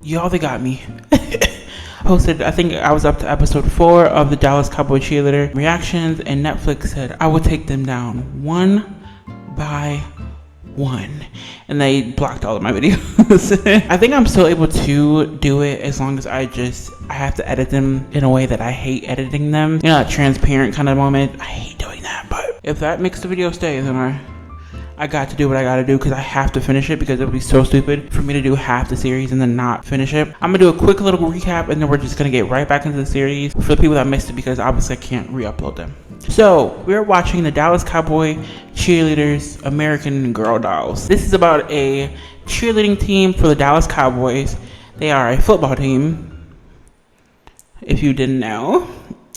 Y'all, they got me. Posted, I think I was up to episode 4 of the Dallas Cowboy Cheerleader reactions, and Netflix said I would take them down one by one, and they blocked all of my videos. I think I'm still able to do it as long as I have to edit them in a way that I hate editing them. You know, that transparent kind of moment. I hate doing that, but if that makes the video stay, then I got to do what I gotta do, because I have to finish it, because it would be so stupid for me to do half the series and then not finish it. I'm gonna do a quick little recap, and then we're just gonna get right back into the series for the people that missed it, because obviously I can't re-upload them. So we're watching the Dallas Cowboy Cheerleaders American Girl Dolls. This is about a cheerleading team for the Dallas Cowboys. They are a football team, if you didn't know.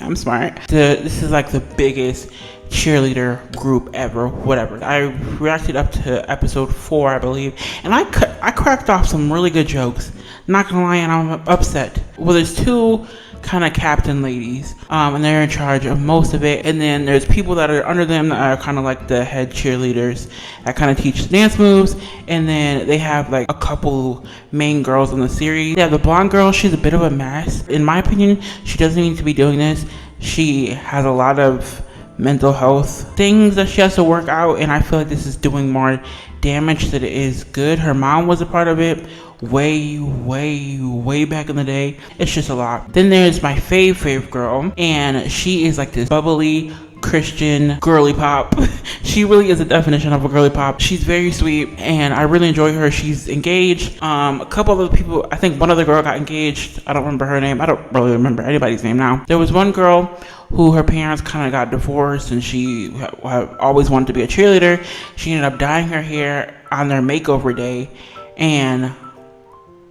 I'm smart. This is like the biggest cheerleader group ever, whatever. I reacted up to episode 4, I believe, and I cracked off some really good jokes. Not gonna lie, and I'm upset. Well, there's two kind of captain ladies, and they're in charge of most of it, and then there's people that are under them that are kind of like the head cheerleaders that kind of teach dance moves, and then they have like a couple main girls on the series. Yeah, the blonde girl, she's a bit of a mess. In my opinion, she doesn't need to be doing this. She has a lot of mental health things that she has to work out, and I feel like this is doing more damage than it is good. Her mom was a part of it way back in the day. It's just a lot. Then there's my fave girl, and she is like this bubbly Christian girly pop. She really is a definition of a girly pop. She's very sweet, and I really enjoy her. She's engaged. A couple other people, I think one other girl got engaged. I don't remember her name. I don't really remember anybody's name now. There was one girl who her parents kind of got divorced, and she always wanted to be a cheerleader. She ended up dyeing her hair on their makeover day, and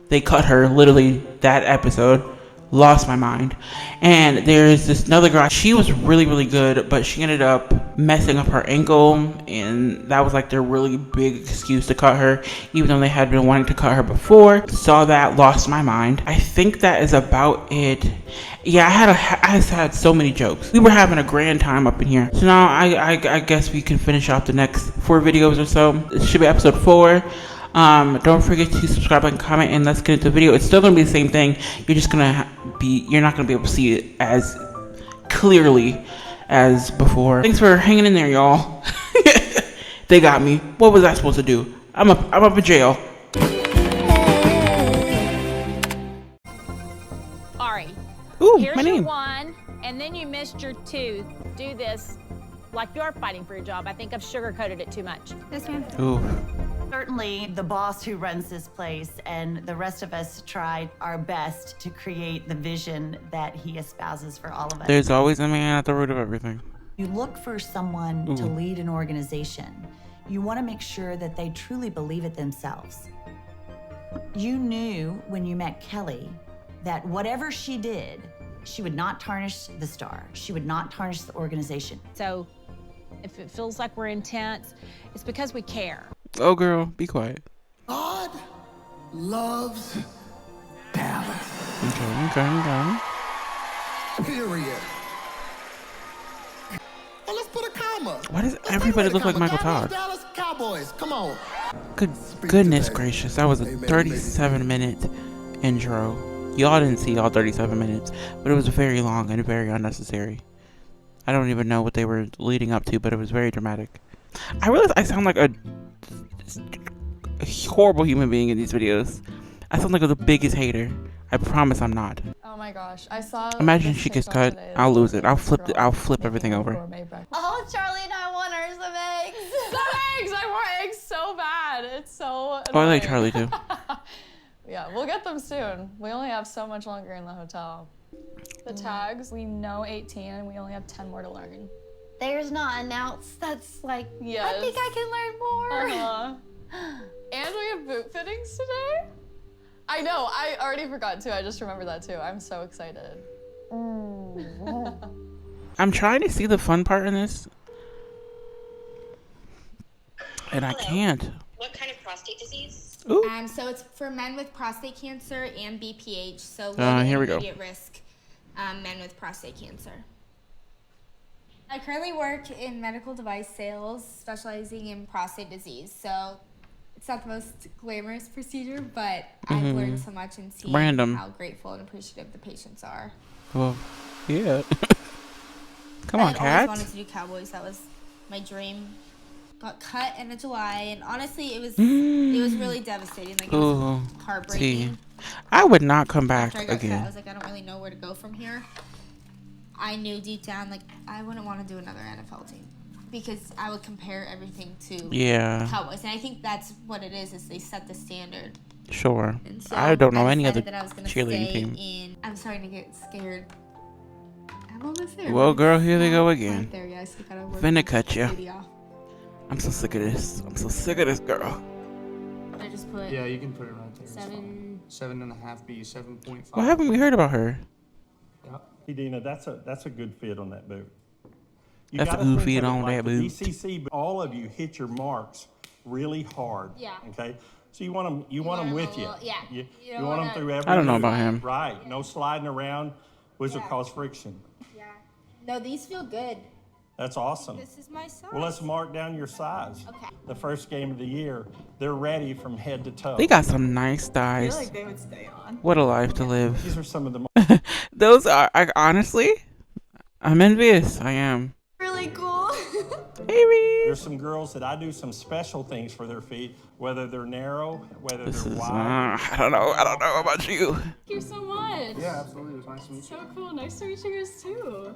they cut her literally that episode. Lost my mind. And there's this another girl. She was really good, but she ended up messing up her ankle, and that was like their really big excuse to cut her, even though they had been wanting to cut her before. Saw that, lost my mind. I think that is about it. Yeah, I had so many jokes. We were having a grand time up in here. So now I guess we can finish off the next 4 videos or so. It should be episode 4. Don't forget to subscribe and comment, and let's get into the video. It's still gonna be the same thing. You're not gonna be able to see it as clearly as before. Thanks for hanging in there, y'all. They got me. What was I supposed to do? I'm up in jail. Ari, Ooh, here's my your name. 1, and then you missed your 2. Do this like you're fighting for your job. I think I've sugarcoated it too much. Yes, ma'am. Ooh. Certainly the boss who runs this place and the rest of us tried our best to create the vision that he espouses for all of us. There's always a man at the root of everything. You look for someone to lead an organization. You want to make sure that they truly believe it themselves. You knew when you met Kelly that whatever she did, she would not tarnish the star. She would not tarnish the organization. So if it feels like we're intense, it's because we care. Oh, girl, be quiet. God loves Dallas. Okay. Period. Well, let's put a comma. Why does everybody look like Michael Todd? Dallas Cowboys, come on. Goodness gracious, that was a 37-minute intro. Y'all didn't see all 37 minutes, but it was very long and very unnecessary. I don't even know what they were leading up to, but it was very dramatic. I realize I sound like a horrible human being in these videos. I sound like the biggest hater. I promise I'm not. Oh my gosh, I saw. Imagine she gets cut. I'll lose it. I'll flip everything over. Oh, Charlie and I want her some eggs. Some eggs! I want eggs so bad. It's so annoying. Oh, I like Charlie too. Yeah, we'll get them soon. We only have so much longer in the hotel. The tags, we know 18 and we only have 10 more to learn. There's not announced. That's like, Yes. I think I can learn more. And we have boot fittings today. I know, I already forgot too. I just remembered that too. I'm so excited. I'm trying to see the fun part in this, and I can't. What kind of prostate disease? Ooh. So it's for men with prostate cancer and BPH. So Here we go. intermediate risk men with prostate cancer. I currently work in medical device sales, specializing in prostate disease. So It's not the most glamorous procedure, but I've learned so much and seen Random. how grateful and appreciative the patients are. Well, yeah. Come on, I Kat. always wanted to do cowboys. That was my dream. Got cut end of July, and honestly, it was really devastating. Like, it was heartbreaking. I would not come back After I got cut, I again. was like, I don't really know where to go from here. I knew deep down, like, I wouldn't want to do another NFL team because I would compare everything to Yeah, Cowboys, and I think that's what it is they set the standard. sure. And so I don't know any other decided that I was gonna cheerleading stay team. I'm starting to get scared. I'm almost there. Well, girl, It's here they go not again. quite there yet. I still gotta work Finna my cut ya. booty off. I'm so sick of this. I'm so sick of this girl. I just put Yeah, you can put it right there. It's fine. 7. 7.5 be 7.5. What haven't we heard about her? Hey, Dina, that's a good fit on that boot. You That's a gotta good think fit of it on like that the boot. DCC, all of you hit your marks really hard. Yeah. Okay. So you want them with you. Yeah. You don't want them wanna- through every. I don't know move. about him. Right. No sliding around, which will cause friction. Yeah. No, these feel good. That's awesome. This is my size. Well, let's mark down your size. Okay. The first game of the year, they're ready from head to toe. They got some nice thighs. I feel like they would stay on. What a life to live. These are some of the. Those are, honestly, I'm envious. I am. Really cool. Hey, Reed. There's some girls that I do some special things for their feet, whether they're narrow, whether This they're is, wide. I don't know about you. Thank you so much. Yeah, absolutely. It was nice to meet you. So cool. Nice to meet you guys too.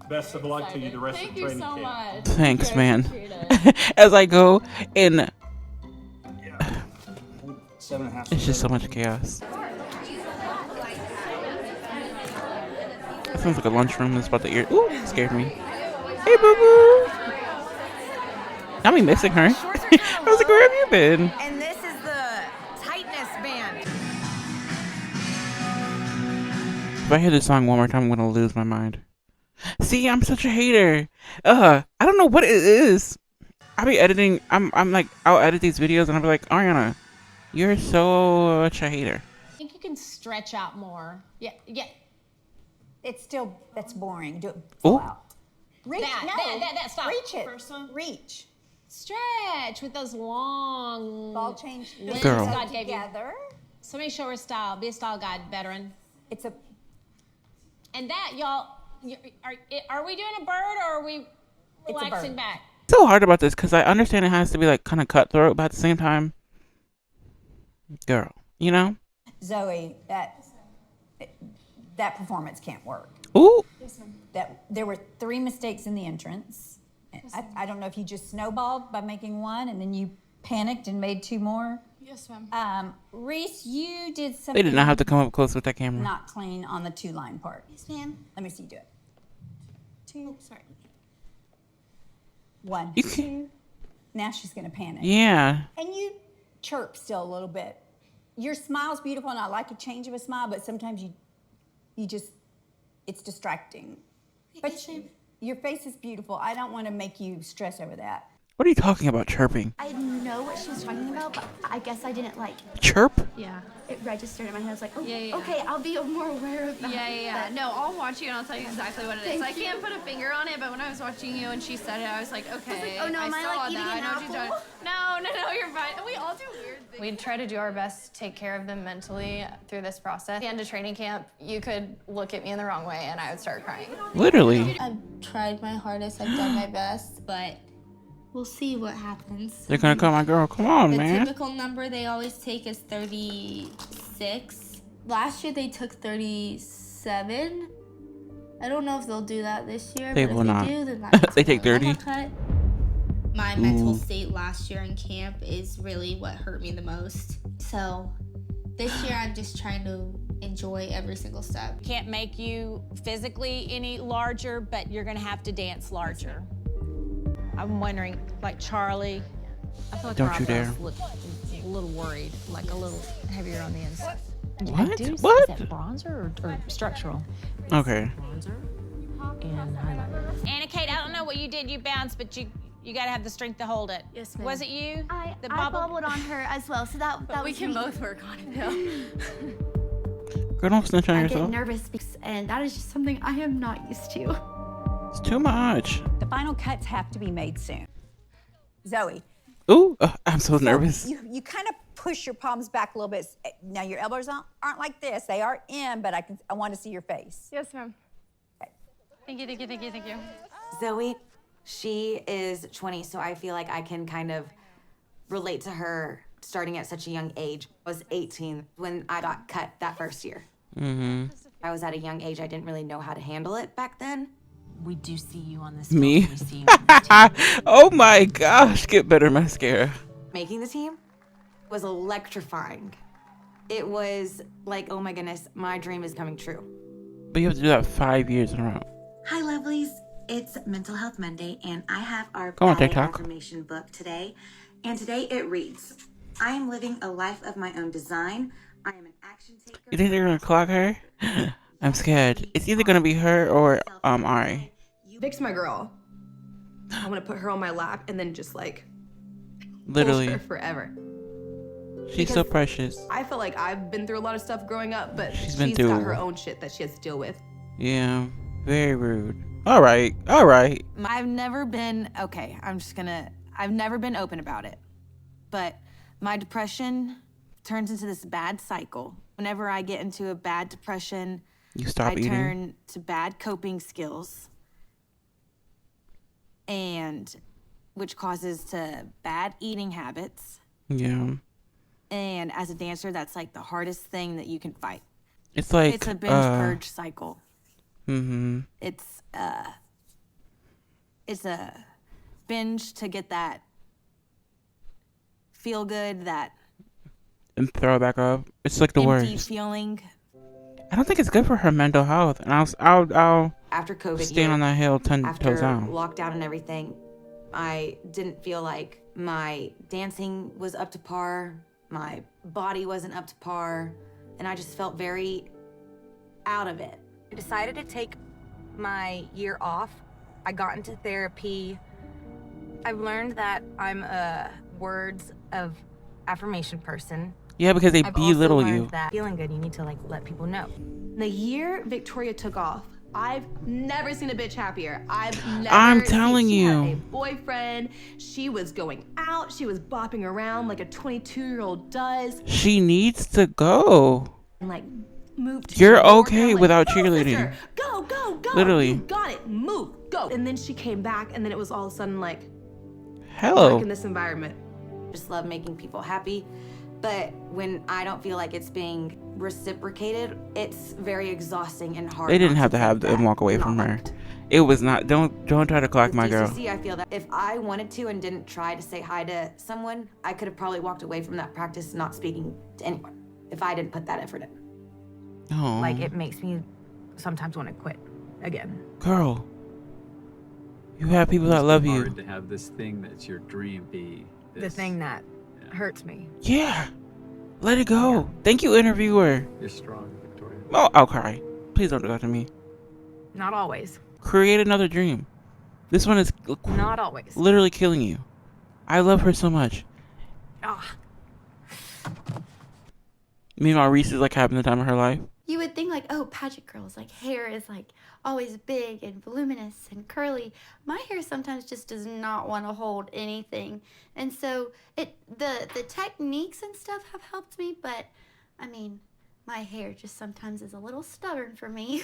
Best of luck to you the rest Thank of the you training so camp. much. Thanks, I man. appreciate it. As I go in, 7.5. it's just so much chaos. Sounds like a lunchroom that's about to ear. Ooh, scared me. Hey, boo boo. I'll be missing her. I was like, where have you been? And this is the tightness band. If I hear this song one more time, I'm gonna lose my mind. See, I'm such a hater. I don't know what it is. I'll be editing. I'm like, I'll edit these videos and I'll be like, Ariana, you're such a hater. I think you can stretch out more. Yeah. That's boring. Do it Ooh. out. Reach. That, stop. Reach it. First one. Reach. Stretch with those long Ball change. limbs Girl. God gave you. Together. Somebody show her style. Be a style guide, veteran. It's a. And that, y'all, are we doing a bird or are we It's a relaxing bird. back? So hard about this because I understand it has to be like kind of cutthroat, but at the same time, girl, you know? Zoe, that performance can't work. Ooh, That there were 3 mistakes in the entrance. I don't know if you just snowballed by making 1 and then you panicked and made 2 more. Yes, ma'am. Reese, you did they something did not have to come up close with that camera. not clean on the 2-line part. Yes, ma'am. Let me see you do it. 2, Sorry. 1, You 2. Now she's gonna panic. Yeah. And you chirp still a little bit. Your smile's beautiful, and I like a change of a smile, but sometimes you just, it's distracting. But your face is beautiful. I don't want to make you stress over that. What are you talking about, chirping? I know what she was talking about, but I guess I didn't Chirp? Yeah. It registered in my head. I was like, oh, Yeah. okay, I'll be more aware of that. Yeah. No, I'll watch you and I'll tell you exactly what it is. I can't put a finger on it, but when I was watching you and she said it, I was like, okay. oh no, am I saw like eating that. an I know what you're apple? talking- No, you're fine. We all do weird things. We'd try to do our best to take care of them mentally through this process. At the end of training camp, you could look at me in the wrong way and I would start crying. Literally. I've tried my hardest. I've done my best, but we'll see what happens. They're gonna call my girl. Come on, The man. typical number they always take is 36. Last year they took 37. I don't know if they'll do that this year. They but will if not. They do, then that's They take fine. I 30? got cut. My mental state last year in camp is really what hurt me the most. So this year I'm just trying to enjoy every single step. Can't make you physically any larger, but you're gonna have to dance larger. I'm wondering, like Charlie, I feel like Don't her you dare. eyebrows look a little worried, like a little heavier on the inside. What? Is What? that bronzer or structural? Okay. And highlighter. Anna Kate, I don't know what you did. You bounced, but you gotta have the strength to hold it. Yes, ma'am. Was it you? I The bubbled on her as well, so that We was can me. both work on it now. Girl, don't snitch on I get yourself. nervous, and that is just something I am not used to. It's too much. The final cuts have to be made soon. Zoe, Ooh, I'm so nervous. You kind of push your palms back a little bit. Now your elbows aren't like this. They are in, but I want to see your face. Yes, ma'am. Okay. Thank you, thank you, thank you, thank you. Zoe, she is 20, so I feel like I can kind of relate to her starting at such a young age. I was 18 when I got cut that first year. Mm-hmm. I was at a young age. I didn't really know how to handle it back then. We do see you on this. Me? Oh my gosh, get better mascara. Making the team was electrifying. It was like, oh my goodness, my dream is coming true. But you have to do that 5 years in a row. Hi, lovelies. It's Mental Health Monday, and I have our Go on, ballet TikTok. affirmation book today. And today it reads, I am living a life of my own design. I am an action taker. You think they're gonna clock her? I'm scared. It's either gonna be her or Ari. Vic's my girl. I'm gonna put her on my lap and then just like Literally. hold her forever. She's so precious. I feel like I've been through a lot of stuff growing up, but She's she's been got through- her own shit that she has to deal with. Yeah, very rude. All right, all right. I've never been I've never been open about it, but my depression turns into this bad cycle. Whenever I get into a bad depression, You stop I eating. turn to bad coping skills, and which causes to bad eating habits. Yeah. And as a dancer, that's like the hardest thing that you can fight. It's like it's a binge purge cycle. Mm-hmm. It's a binge to get that feel good, that And throw it back up. It's like the empty worst. feeling. I don't think it's good for her mental health. And I'll After COVID stand on that hill 10 after toes down. lockdown and everything, I didn't feel like my dancing was up to par, my body wasn't up to par, and I just felt very out of it. I decided to take my year off. I got into therapy. I've learned that I'm a words of affirmation person. Yeah, because they I've belittle also you. learned that feeling good, you need to like let people know. The year Victoria took off, I've never seen a bitch happier. I've never I'm telling she had you. a boyfriend. She was going out. She was bopping around like a 22-year-old does. She needs to go. And like moved to You're New York, okay and I'm like, without "Go, cheerleading." sister, Go, go, go. Literally. You got it. Move. Go. And then she came back and then it was all of a sudden like Hello. back in this environment. Just love making people happy. But when I don't feel like it's being reciprocated, it's very exhausting and hard. They didn't not have to have think them that walk away I'm from not her. liked. It was not. Don't try to clock With my girl. GCC, I feel that if I wanted to and didn't try to say hi to someone, I could have probably walked away from that practice not speaking to anyone if I didn't put that effort in. Oh. Like, it makes me sometimes want to quit again. Girl, you have people that love you. Hard to have this thing that's your dream be The this. thing that hurts me. Yeah. Let it go. Thank you, interviewer. You're strong, Victoria. Oh, I'll cry. Please don't do that to me. Not always. Create another dream. This one is Not always. literally killing you. I love her so much. Ah. Meanwhile, Reese is like having the time of her life. You would think like, oh, pageant girls, like hair is like always big and voluminous and curly. My hair sometimes just does not want to hold anything. And so the techniques and stuff have helped me, but I mean, my hair just sometimes is a little stubborn for me.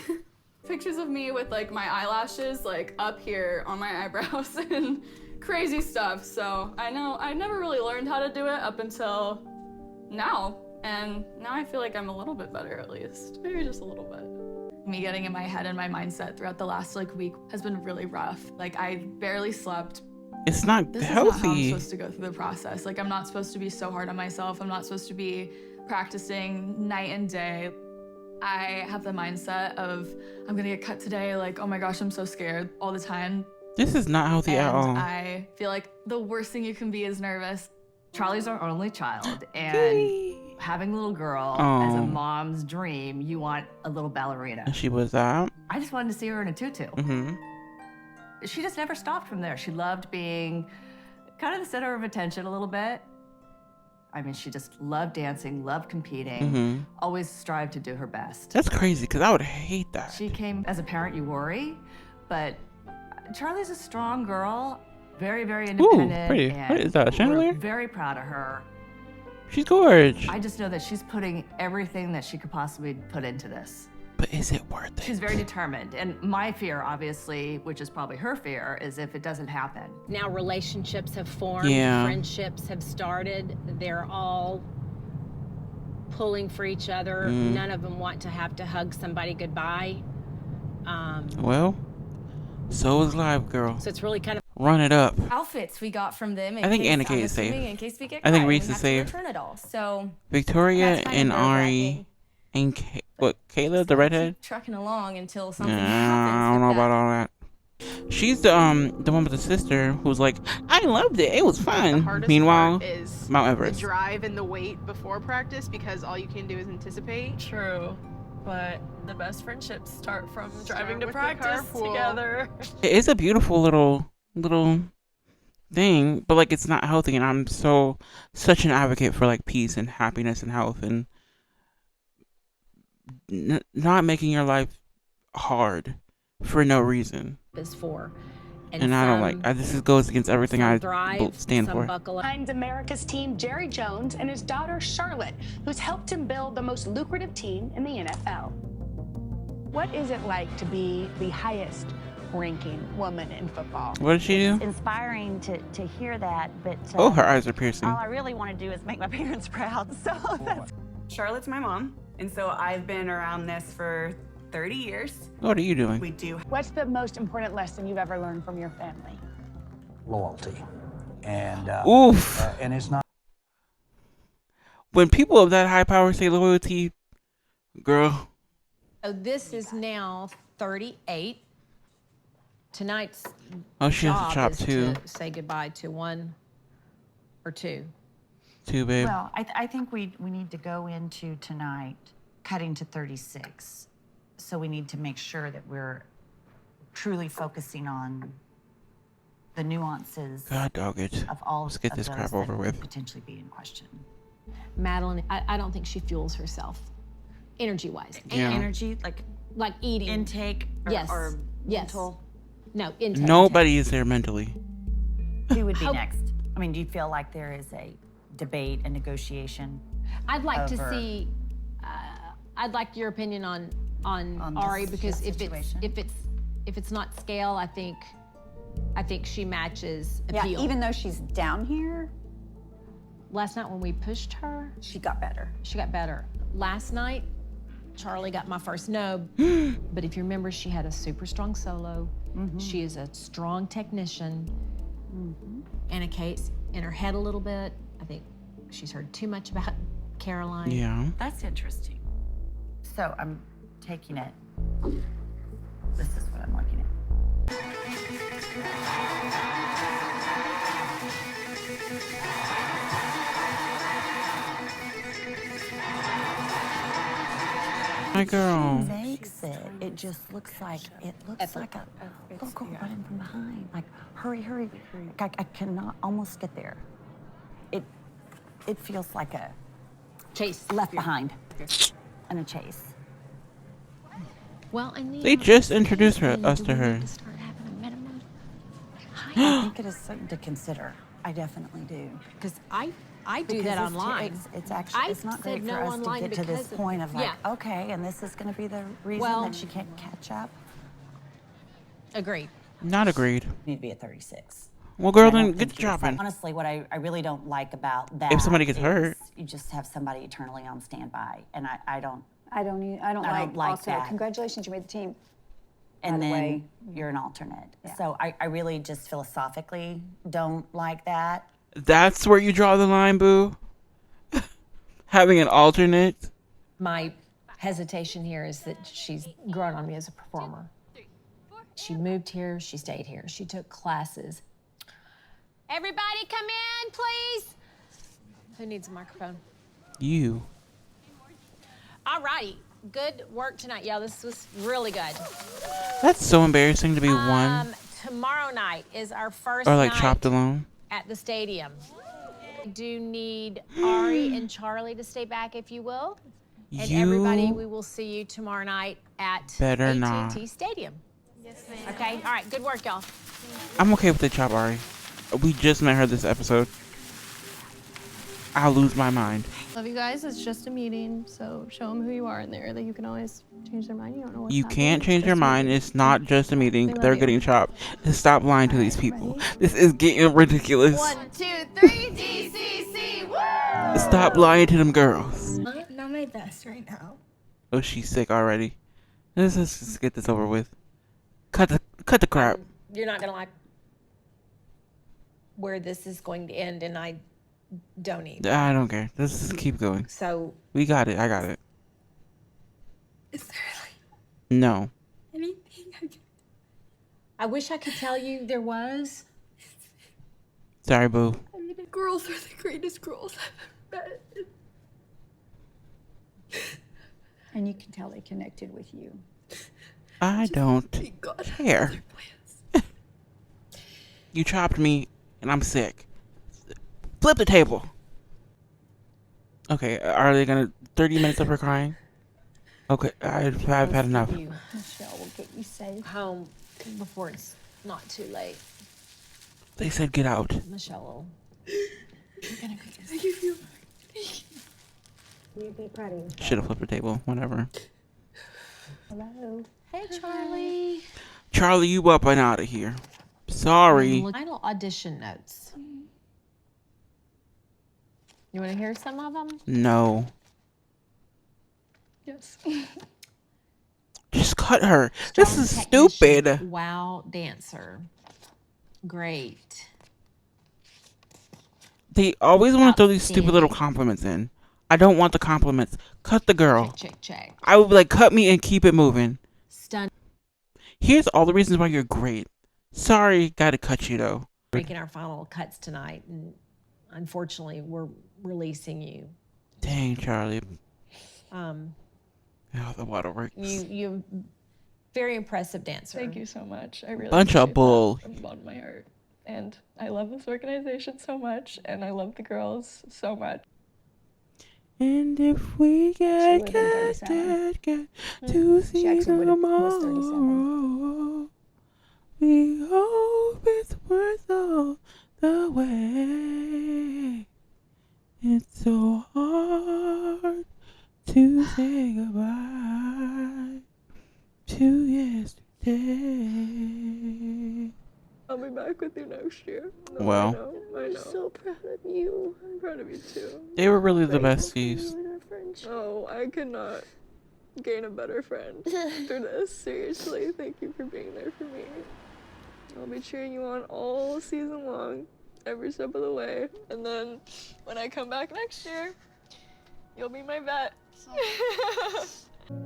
Pictures of me with like my eyelashes like up here on my eyebrows and crazy stuff. So I know I never really learned how to do it up until now. And now I feel like I'm a little bit better at least. Maybe just a little bit. Me getting in my head and my mindset throughout the last like week has been really rough. Like I barely slept. It's not This is not how I'm healthy. supposed to go through the process. Like I'm not supposed to be so hard on myself. I'm not supposed to be practicing night and day. I have the mindset of I'm gonna get cut today. Like, oh my gosh, I'm so scared all the time. This is not healthy at all. I feel like the worst thing you can be is nervous. Charlie's our only child, and having a little girl as a Oh. mom's dream, you want a little ballerina. And she was out. I just wanted to see her in a tutu. Mm-hmm. She just never stopped from there. She loved being kind of the center of attention a little bit. I mean, she just loved dancing, loved competing, Mhm. always strived to do her best. That's crazy because I would hate that. She came, as a parent, you worry, but Charlie's a strong girl, Very, very independent. pretty. And What is that, a chandelier? we're very proud of her. She's gorgeous. I just know that she's putting everything that she could possibly put into this. But is it worth it? She's very determined. And my fear, obviously, which is probably her fear, is if it doesn't happen. Now relationships have formed, Yeah. friendships have started. They're all pulling for each other. Mm. None of them want to have to hug somebody goodbye. Well, so is live, girl. So it's really kind of Run it up. Outfits we got from them. I think Anna I'm Kate is safe. assuming in case we get I think caught, Reese we is have to safe. return it all. So Victoria that's kind and of Ari and Kayla, the redhead. keep trucking along until something Nah, happens. I don't know about all that. She's the one with the sister who's like, I loved it. It was fun. Hardest Meanwhile, part is Mount the Everest. drive and the wait before practice because all you can do is anticipate. True. But the best friendships start from driving to with the practice carpool. together. It is a beautiful little thing, but like it's not healthy, and I'm such an advocate for like peace and happiness and health and not making your life hard for no reason. is for. And I don't like this goes against everything I stand for. Behind America's team, Jerry Jones and his daughter Charlotte, who's helped him build the most lucrative team in the NFL. What is it like to be the highest ranking woman in football? What did she do? It's inspiring to hear that, but Oh, her eyes are piercing. all I really want to do is make my parents proud. So that's Charlotte's my mom, and so I've been around this for 30 years. What are you doing? We do. What's the most important lesson you've ever learned from your family? Loyalty. And Oof. And it's not. When people of that high power say loyalty, girl. So this is now 38. Tonight's Oh, she has to job chop is too. to say goodbye to one or two. Two, babe. Well, I think we need to go into tonight cutting to 36. So we need to make sure that we're truly focusing on the nuances God dog it. of all Let's get of this those crap that over could with. potentially be in question. Madeline, I don't think she fuels herself energy-wise. Yeah. Energy, like eating. intake or, Yes. or Yes. mental. No, intake. Nobody is there mentally. Who would be next? I mean, do you feel like there is a debate and negotiation? I'd like to over- see. I'd like your opinion on On Ari this because situation? if it's not scale, I think she matches Yeah, appeal. even though she's down here, Last night when we pushed her, she got better. she got better. Last night, Charlie got my first no, but if you remember, she had a super strong solo. She is a strong technician. Anna Kate's in her head a little bit. I think she's heard too much about Caroline. Yeah. That's interesting. So I'm taking it. This is what I'm looking at. My girl. She makes it. It just looks like a little girl running from behind. Like, hurry, hurry. Like, I cannot almost get there. It feels like a chase left behind and a chase. Well, I need. They just introduced us to her. I think it is something to consider. I definitely do. Because I do Because that it's- online. It's actually it's not great for us to get to this point of like, okay, and this is going to be the reason that she can't catch up. Agreed. Not agreed. Need to be at 36. Well, girl, I don't then get think the it's job like- in. Honestly, what I really don't like about that If somebody gets is hurt. you just have somebody eternally on standby, and I don't. I don't like also, that. congratulations, you made the team. And by the then way. you're an alternate. So I really just philosophically don't like that. That's where you draw the line, boo. Having an alternate. My hesitation here is that she's grown on me as a performer. She moved here, she stayed here, she took classes. Everybody come in, please. Who needs a microphone? You. All righty, good work tonight. Yeah, this was really good. That's so embarrassing to be one. Tomorrow night is our first Or like night chopped alone. at the stadium. I do need Ari and Charlie to stay back, if you will. And everybody, we will see you tomorrow night at Better AT&T not. Stadium. Yes, ma'am. Okay, all right, good work, y'all. I'm okay with the chop, Ari. We just met her this episode. I'll lose my mind. Love you guys. It's just a meeting, so show them who you are in there. That you can always change their mind. You don't know what's You happening. can't change It's your just a mind. meeting. It's not just a meeting. They love They're you. getting chopped. Stop lying to these people. This is getting ridiculous. 1, 2, 3, DCC. Woo! Stop lying to them girls. Not my best right now. Oh, she's sick already. Let's just get this over with. Cut the crap. You're not gonna like where this is going to end, and I don't either. I don't care. Let's just keep going. So We got it. I got it. Is there like No. anything I can? I wish I could tell you there was. Sorry, boo. I mean, the girls are the greatest girls I've ever met. And you can tell they connected with you. I don't care. You chopped me, and I'm sick. Flip the table. Okay, are they gonna 30 minutes of her crying? Okay, I've had enough. Michelle will get you safe home before it's not too late. They said get out. Michelle Thank you. will be proud of you. Should have flipped the table. Whatever. Hello. Hey, Charlie. Charlie, you up and out of here. Sorry. Final audition notes. You want to hear some of them? No. Yes. Just cut her. This is stupid. Wow, dancer. Great. They always want to throw these stupid little compliments in. I don't want the compliments. Cut the girl. Check. I would be like, cut me and keep it moving. Stun. Here's all the reasons why you're great. Sorry, gotta cut you though. Making our final cuts tonight, and unfortunately, we're releasing you. Dang, Charlie. Oh, the waterworks. you very impressive dancer. Thank you so much. I really Bunch of appreciate bull. that from the bottom of my heart. And I love this organization so much, and I love the girls so much. And if we get to see tomorrow, we hope it's worth all the way. It's so hard to say goodbye to yesterday. I'll be back with you next year. No, Well. I know. I'm so proud of you. I'm proud of you too. They were really the besties. Oh, I could not gain a better friend through this. Seriously, thank you for being there for me. I'll be cheering you on all season long, every step of the way. And then when I come back next year, you'll be my vet.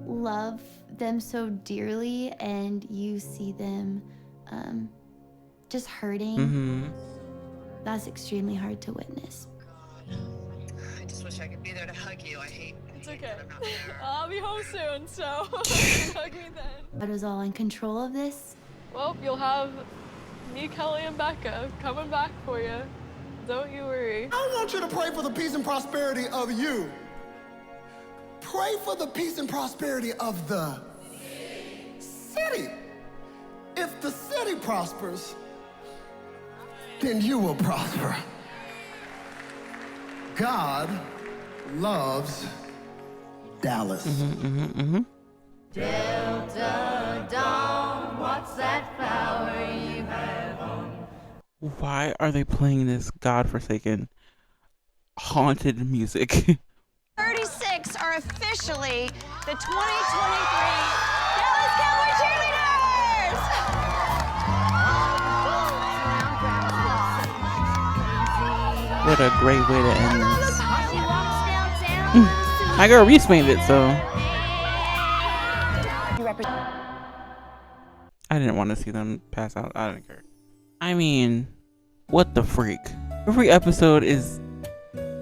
Love them so dearly, and you see them just hurting. Mm-hmm. That's extremely hard to witness. I just wish I could be there to hug you. I hate It's okay. I'll be home soon, so hug me then. God was all in control of this. Well, you'll have me, Kelly, and Becca coming back for you. Don't you worry. I want you to pray for the peace and prosperity of you. Pray for the peace and prosperity of the city. If the city prospers, then you will prosper. God loves Dallas. Delta Dawn, what's that flower you have on? Why are they playing this godforsaken haunted music? 36 are officially the 2023 Dallas Cowboy Cheerleaders! What a great way to end this. My girl Reese made it, so I didn't want to see them pass out. I didn't care. I mean, what the freak? Every episode is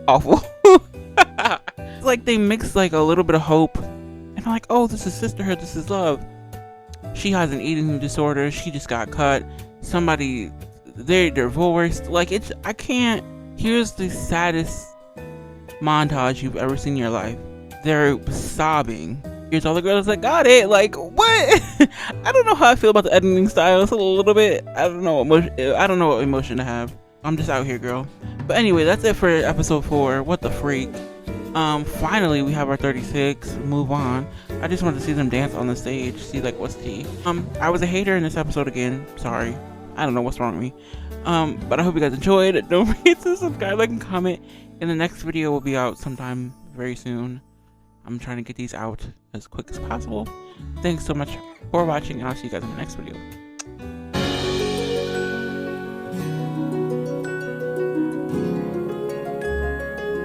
awful. It's like they mix like a little bit of hope and I'm like, oh, this is sisterhood, this is love. She has an eating disorder, she just got cut, somebody, they're divorced. Like, it's, I can't. Here's the saddest montage you've ever seen in your life. They're sobbing. Here's all the girls that got it. Like, what? I don't know how I feel about the editing style. It's a little bit, I don't know what emotion to have. I'm just out here, girl. But anyway, that's it for episode 4. What the freak? Finally we have our 36. Move on. I just wanted to see them dance on the stage, see like what's tea. I was a hater in this episode again. Sorry. I don't know what's wrong with me. But I hope you guys enjoyed. Don't forget to subscribe, like, and comment. And the next video will be out sometime very soon. I'm trying to get these out as quick as possible. Thanks so much for watching, and I'll see you guys in the next video.